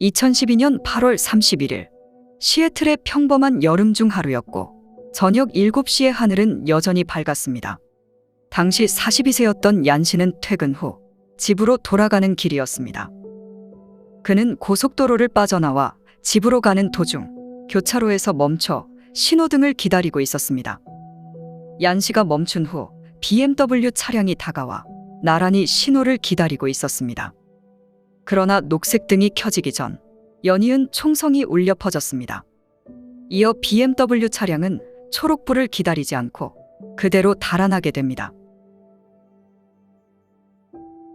2012년 8월 31일, 시애틀의 평범한 여름 중 하루였고 저녁 7시의 하늘은 여전히 밝았습니다. 당시 42세였던 얀 씨는 퇴근 후 집으로 돌아가는 길이었습니다. 그는 고속도로를 빠져나와 집으로 가는 도중 교차로에서 멈춰 신호등을 기다리고 있었습니다. 얀 씨가 멈춘 후 BMW 차량이 다가와 나란히 신호를 기다리고 있었습니다. 그러나 녹색 등이 켜지기 전 연이은 총성이 울려 퍼졌습니다. 이어 BMW 차량은 초록불을 기다리지 않고 그대로 달아나게 됩니다.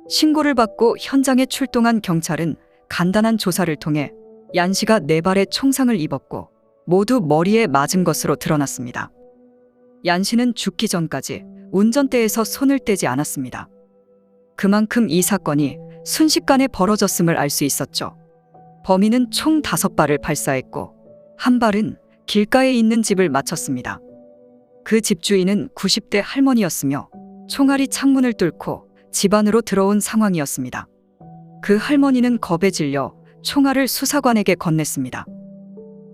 신고를 받고 현장에 출동한 경찰은 간단한 조사를 통해 얀 씨가 4발의 총상을 입었고 모두 머리에 맞은 것으로 드러났습니다. 얀 씨는 죽기 전까지 운전대에서 손을 떼지 않았습니다. 그만큼 이 사건이 순식간에 벌어졌음을 알 수 있었죠. 범인은 총 5발을 발사했고 한 발은 길가에 있는 집을 맞췄습니다. 그 집주인은 90대 할머니였으며 총알이 창문을 뚫고 집 안으로 들어온 상황이었습니다. 그 할머니는 겁에 질려 총알을 수사관에게 건넸습니다.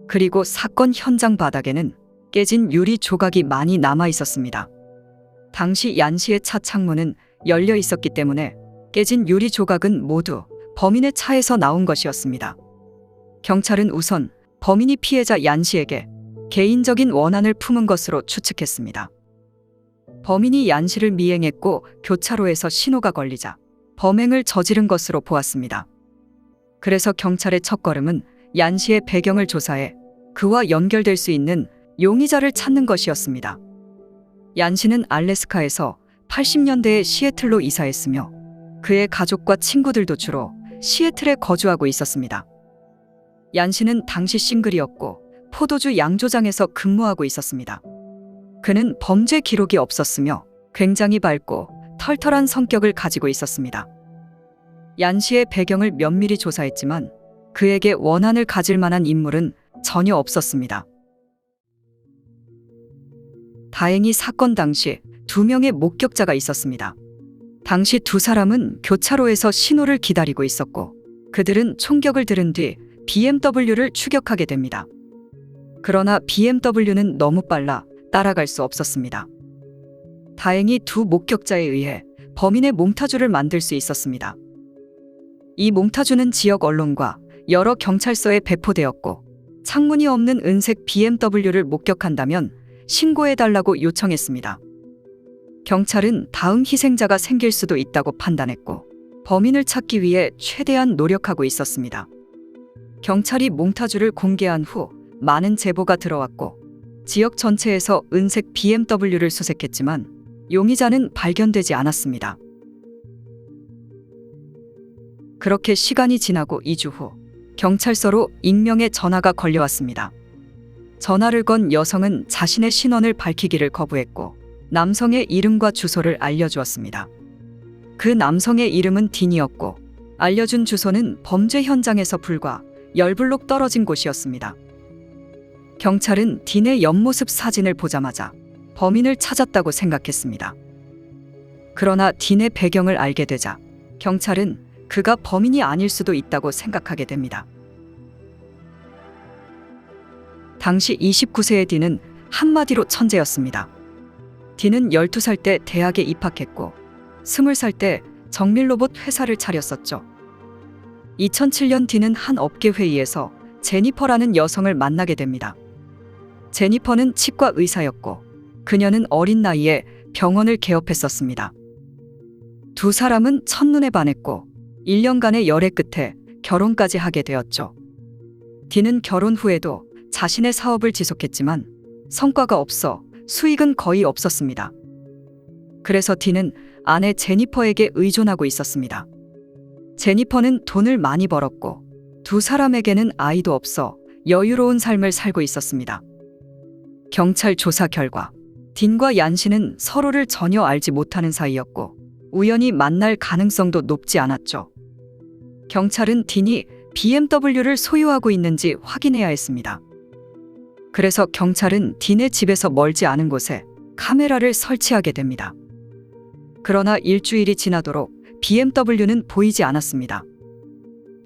그리고 사건 현장 바닥에는 깨진 유리 조각이 많이 남아 있었습니다. 당시 얀 씨의 차 창문은 열려 있었기 때문에 깨진 유리 조각은 모두 범인의 차에서 나온 것이었습니다. 경찰은 우선 범인이 피해자 얀 씨에게 개인적인 원한을 품은 것으로 추측했습니다. 범인이 얀 씨를 미행했고 교차로에서 신호가 걸리자 범행을 저지른 것으로 보았습니다. 그래서 경찰의 첫걸음은 얀 씨의 배경을 조사해 그와 연결될 수 있는 용의자를 찾는 것이었습니다. 얀 씨는 알래스카에서 80년대에 시애틀로 이사했으며 그의 가족과 친구들도 주로 시애틀에 거주하고 있었습니다. 얀 씨는 당시 싱글이었고 포도주 양조장에서 근무하고 있었습니다. 그는 범죄 기록이 없었으며 굉장히 밝고 털털한 성격을 가지고 있었습니다. 얀 씨의 배경을 면밀히 조사했지만 그에게 원한을 가질 만한 인물은 전혀 없었습니다. 다행히 사건 당시 2명의 목격자가 있었습니다. 당시 2사람은 교차로에서 신호를 기다리고 있었고 그들은 총격을 들은 뒤 BMW를 추격하게 됩니다. 그러나 BMW는 너무 빨라 따라갈 수 없었습니다. 다행히 2 목격자에 의해 범인의 몽타주를 만들 수 있었습니다. 이 몽타주는 지역 언론과 여러 경찰서에 배포되었고 창문이 없는 은색 BMW를 목격한다면 신고해달라고 요청했습니다. 경찰은 다음 희생자가 생길 수도 있다고 판단했고 범인을 찾기 위해 최대한 노력하고 있었습니다. 경찰이 몽타주를 공개한 후 많은 제보가 들어왔고 지역 전체에서 은색 BMW를 수색했지만 용의자는 발견되지 않았습니다. 그렇게 시간이 지나고 2주 후 경찰서로 익명의 전화가 걸려왔습니다. 전화를 건 여성은 자신의 신원을 밝히기를 거부했고 남성의 이름과 주소를 알려주었습니다. 그 남성의 이름은 딘이었고 알려준 주소는 범죄 현장에서 불과 10블록 떨어진 곳이었습니다. 경찰은 딘의 옆모습 사진을 보자마자 범인을 찾았다고 생각했습니다. 그러나 딘의 배경을 알게 되자 경찰은 그가 범인이 아닐 수도 있다고 생각하게 됩니다. 당시 29세의 딘은 한마디로 천재였습니다. 딘은 12살 때 대학에 입학했고 20살 때 정밀로봇 회사를 차렸었죠. 2007년 딘은 한 업계 회의에서 제니퍼라는 여성을 만나게 됩니다. 제니퍼는 치과 의사였고 그녀는 어린 나이에 병원을 개업했었습니다. 2사람은 첫눈에 반했고 1년간의 열애 끝에 결혼까지 하게 되었죠. 딘은 결혼 후에도 자신의 사업을 지속했지만 성과가 없어 수익은 거의 없었습니다. 그래서 딘은 아내 제니퍼에게 의존하고 있었습니다. 제니퍼는 돈을 많이 벌었고 2사람에게는 아이도 없어 여유로운 삶을 살고 있었습니다. 경찰 조사 결과 딘과 얀 씨는 서로를 전혀 알지 못하는 사이였고 우연히 만날 가능성도 높지 않았죠. 경찰은 딘이 BMW를 소유하고 있는지 확인해야 했습니다. 그래서 경찰은 딘의 집에서 멀지 않은 곳에 카메라를 설치하게 됩니다. 그러나 일주일이 지나도록 BMW는 보이지 않았습니다.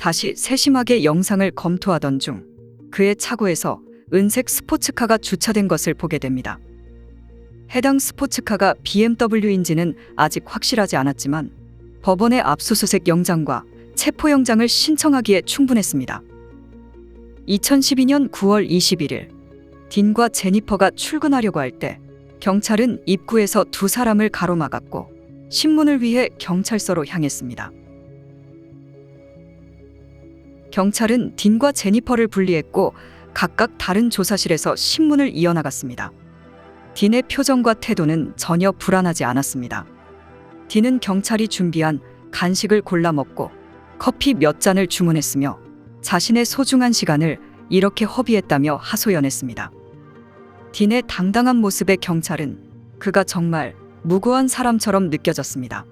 다시 세심하게 영상을 검토하던 중 그의 차고에서 은색 스포츠카가 주차된 것을 보게 됩니다. 해당 스포츠카가 BMW인지는 아직 확실하지 않았지만 법원의 압수수색 영장과 체포영장을 신청하기에 충분했습니다. 2012년 9월 21일 딘과 제니퍼가 출근하려고 할 때 경찰은 입구에서 두 사람을 가로막았고 신문을 위해 경찰서로 향했습니다. 경찰은 딘과 제니퍼를 분리했고 각각 다른 조사실에서 신문을 이어나갔습니다. 딘의 표정과 태도는 전혀 불안하지 않았습니다. 딘은 경찰이 준비한 간식을 골라 먹고 커피 몇 잔을 주문했으며 자신의 소중한 시간을 이렇게 허비했다며 하소연했습니다. 딘의 당당한 모습에 경찰은 그가 정말 무고한 사람처럼 느껴졌습니다.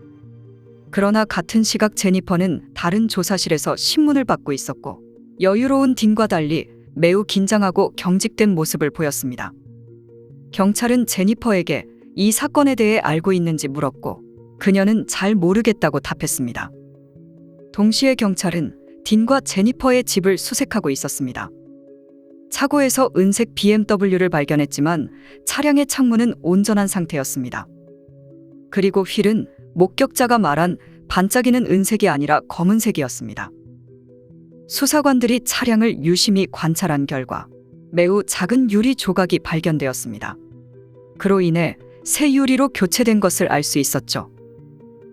그러나 같은 시각 제니퍼는 다른 조사실에서 신문을 받고 있었고 여유로운 딘과 달리 매우 긴장하고 경직된 모습을 보였습니다. 경찰은 제니퍼에게 이 사건에 대해 알고 있는지 물었고 그녀는 잘 모르겠다고 답했습니다. 동시에 경찰은 딘과 제니퍼의 집을 수색하고 있었습니다. 차고에서 은색 BMW를 발견했지만 차량의 창문은 온전한 상태였습니다. 그리고 휠은 목격자가 말한 반짝이는 은색이 아니라 검은색이었습니다. 수사관들이 차량을 유심히 관찰한 결과 매우 작은 유리 조각이 발견되었습니다. 그로 인해 새 유리로 교체된 것을 알 수 있었죠.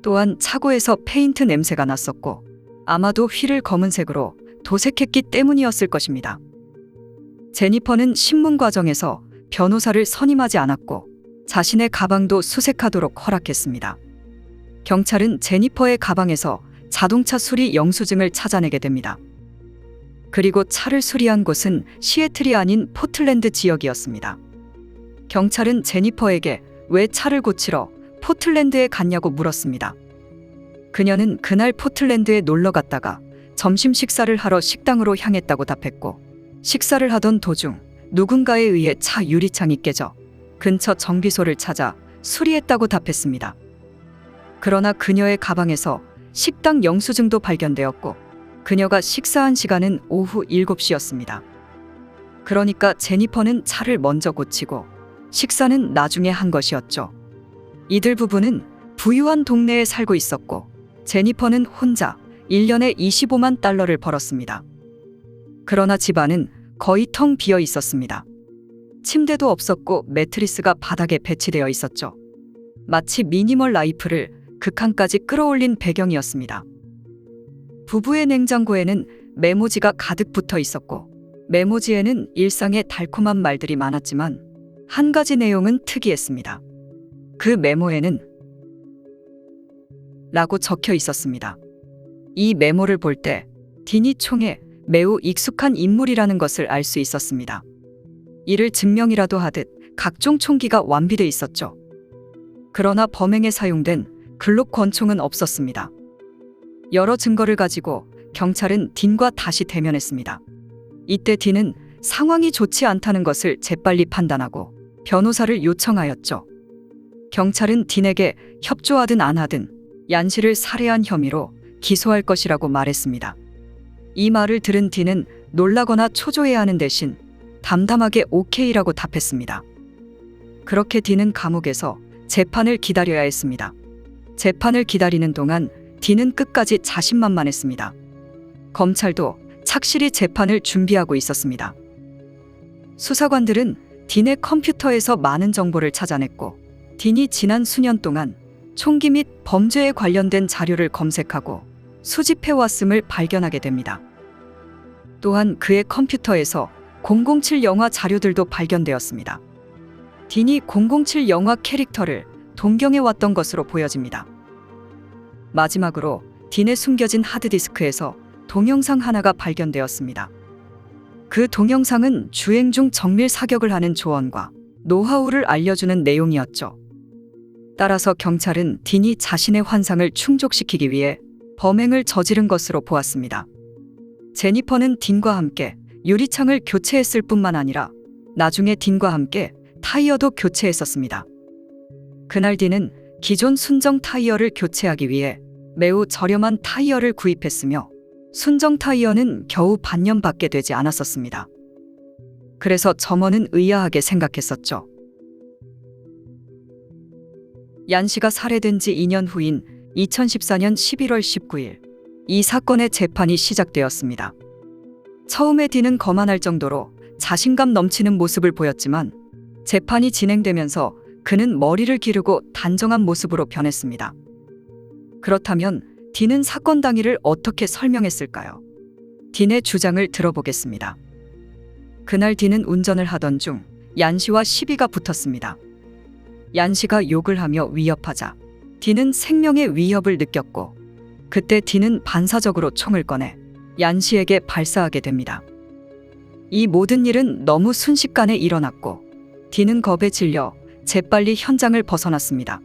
또한 차고에서 페인트 냄새가 났었고 아마도 휠을 검은색으로 도색했기 때문이었을 것입니다. 제니퍼는 신문 과정에서 변호사를 선임하지 않았고 자신의 가방도 수색하도록 허락했습니다. 경찰은 제니퍼의 가방에서 자동차 수리 영수증을 찾아내게 됩니다. 그리고 차를 수리한 곳은 시애틀이 아닌 포틀랜드 지역이었습니다. 경찰은 제니퍼에게 왜 차를 고치러 포틀랜드에 갔냐고 물었습니다. 그녀는 그날 포틀랜드에 놀러 갔다가 점심 식사를 하러 식당으로 향했다고 답했고 식사를 하던 도중 누군가에 의해 차 유리창이 깨져 근처 정비소를 찾아 수리했다고 답했습니다. 그러나 그녀의 가방에서 식당 영수증도 발견되었고 그녀가 식사한 시간은 오후 7시였습니다. 그러니까 제니퍼는 차를 먼저 고치고 식사는 나중에 한 것이었죠. 이들 부부는 부유한 동네에 살고 있었고 제니퍼는 혼자 1년에 25만 달러를 벌었습니다. 그러나 집안은 거의 텅 비어 있었습니다. 침대도 없었고 매트리스가 바닥에 배치되어 있었죠. 마치 미니멀 라이프를 극한까지 끌어올린 배경이었습니다. 부부의 냉장고에는 메모지가 가득 붙어 있었고 메모지에는 일상의 달콤한 말들이 많았지만 한 가지 내용은 특이했습니다. 그 메모에는 라고 적혀 있었습니다. 이 메모를 볼 때 딘이 총에 매우 익숙한 인물이라는 것을 알 수 있었습니다. 이를 증명이라도 하듯 각종 총기가 완비돼 있었죠. 그러나 범행에 사용된 글록 권총은 없었습니다. 여러 증거를 가지고 경찰은 딘과 다시 대면했습니다. 이때 딘은 상황이 좋지 않다는 것을 재빨리 판단하고 변호사를 요청하였죠. 경찰은 딘에게 협조하든 안 하든 얀씨를 살해한 혐의로 기소할 것이라고 말했습니다. 이 말을 들은 딘은 놀라거나 초조해야 하는 대신 담담하게 오케이라고 답했습니다. 그렇게 딘은 감옥에서 재판을 기다려야 했습니다. 재판을 기다리는 동안 딘은 끝까지 자신만만했습니다. 검찰도 착실히 재판을 준비하고 있었습니다. 수사관들은 딘의 컴퓨터에서 많은 정보를 찾아냈고 딘이 지난 수년 동안 총기 및 범죄에 관련된 자료를 검색하고 수집해왔음을 발견하게 됩니다. 또한 그의 컴퓨터에서 007 영화 자료들도 발견되었습니다. 딘이 007 영화 캐릭터를 동경해왔던 것으로 보여집니다. 마지막으로 딘의 숨겨진 하드디스크에서 동영상 하나가 발견되었습니다. 그 동영상은 주행 중 정밀 사격을 하는 조언과 노하우를 알려주는 내용이었죠. 따라서 경찰은 딘이 자신의 환상을 충족시키기 위해 범행을 저지른 것으로 보았습니다. 제니퍼는 딘과 함께 유리창을 교체했을 뿐만 아니라 나중에 딘과 함께 타이어도 교체했었습니다. 그날 딘은 기존 순정 타이어를 교체하기 위해 매우 저렴한 타이어를 구입했으며 순정 타이어는 겨우 반년밖에 되지 않았었습니다. 그래서 점원은 의아하게 생각했었죠. 얀 씨가 살해된 지 2년 후인 2014년 11월 19일, 이 사건의 재판이 시작되었습니다. 처음에 디는 거만할 정도로 자신감 넘치는 모습을 보였지만 재판이 진행되면서 그는 머리를 기르고 단정한 모습으로 변했습니다. 그렇다면 디는 사건 당일을 어떻게 설명했을까요? 딘의 주장을 들어보겠습니다. 그날 딘은 운전을 하던 중 얀 씨와 시비가 붙었습니다. 얀 씨가 욕을 하며 위협하자 딘은 생명의 위협을 느꼈고 그때 딘은 반사적으로 총을 꺼내 얀 씨에게 발사하게 됩니다. 이 모든 일은 너무 순식간에 일어났고 딘은 겁에 질려 재빨리 현장을 벗어났습니다.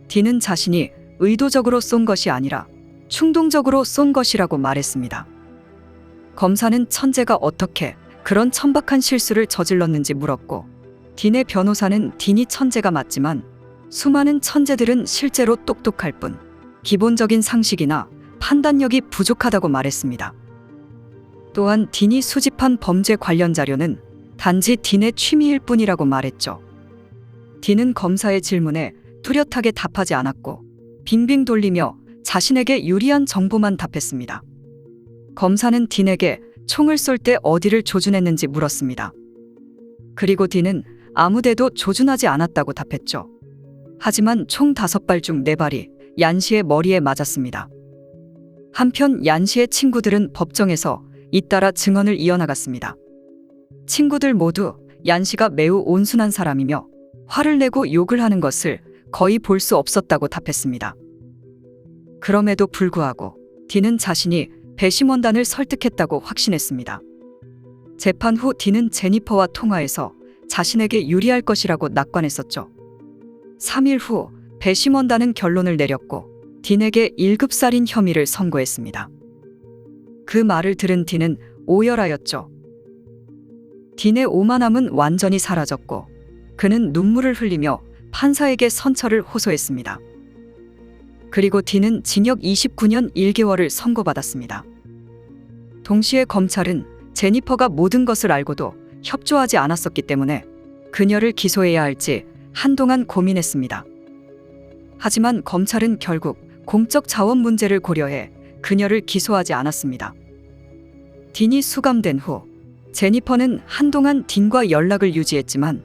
딘은 자신이 의도적으로 쏜 것이 아니라 충동적으로 쏜 것이라고 말했습니다. 검사는 천재가 어떻게 그런 천박한 실수를 저질렀는지 물었고 딘의 변호사는 딘이 천재가 맞지만 수많은 천재들은 실제로 똑똑할 뿐 기본적인 상식이나 판단력이 부족하다고 말했습니다. 또한 딘이 수집한 범죄 관련 자료는 단지 딘의 취미일 뿐이라고 말했죠. 딘은 검사의 질문에 뚜렷하게 답하지 않았고 빙빙 돌리며 자신에게 유리한 정보만 답했습니다. 검사는 딘에게 총을 쏠 때 어디를 조준했는지 물었습니다. 그리고 딘은 아무데도 조준하지 않았다고 답했죠. 하지만 총 5발 중 4발이 얀 씨의 머리에 맞았습니다. 한편 얀 씨의 친구들은 법정에서 잇따라 증언을 이어나갔습니다. 친구들 모두 얀 씨가 매우 온순한 사람이며 화를 내고 욕을 하는 것을 거의 볼 수 없었다고 답했습니다. 그럼에도 불구하고 딘은 자신이 배심원단을 설득했다고 확신했습니다. 재판 후 딘은 제니퍼와 통화해서 자신에게 유리할 것이라고 낙관했었죠. 3일 후 배심원단은 결론을 내렸고 딘에게 1급 살인 혐의를 선고했습니다. 그 말을 들은 딘은 오열하였죠. 딘의 오만함은 완전히 사라졌고 그는 눈물을 흘리며 판사에게 선처를 호소했습니다. 그리고 딘은 징역 29년 1개월을 선고받았습니다. 동시에 검찰은 제니퍼가 모든 것을 알고도 협조하지 않았었기 때문에 그녀를 기소해야 할지 한동안 고민했습니다. 하지만 검찰은 결국 공적 자원 문제를 고려해 그녀를 기소하지 않았습니다. 딘이 수감된 후 제니퍼는 한동안 딘과 연락을 유지했지만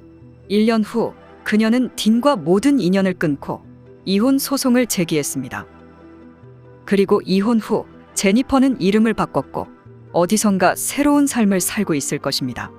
1년 후 그녀는 딘과 모든 인연을 끊고 이혼 소송을 제기했습니다. 그리고 이혼 후 제니퍼는 이름을 바꿨고 어디선가 새로운 삶을 살고 있을 것입니다.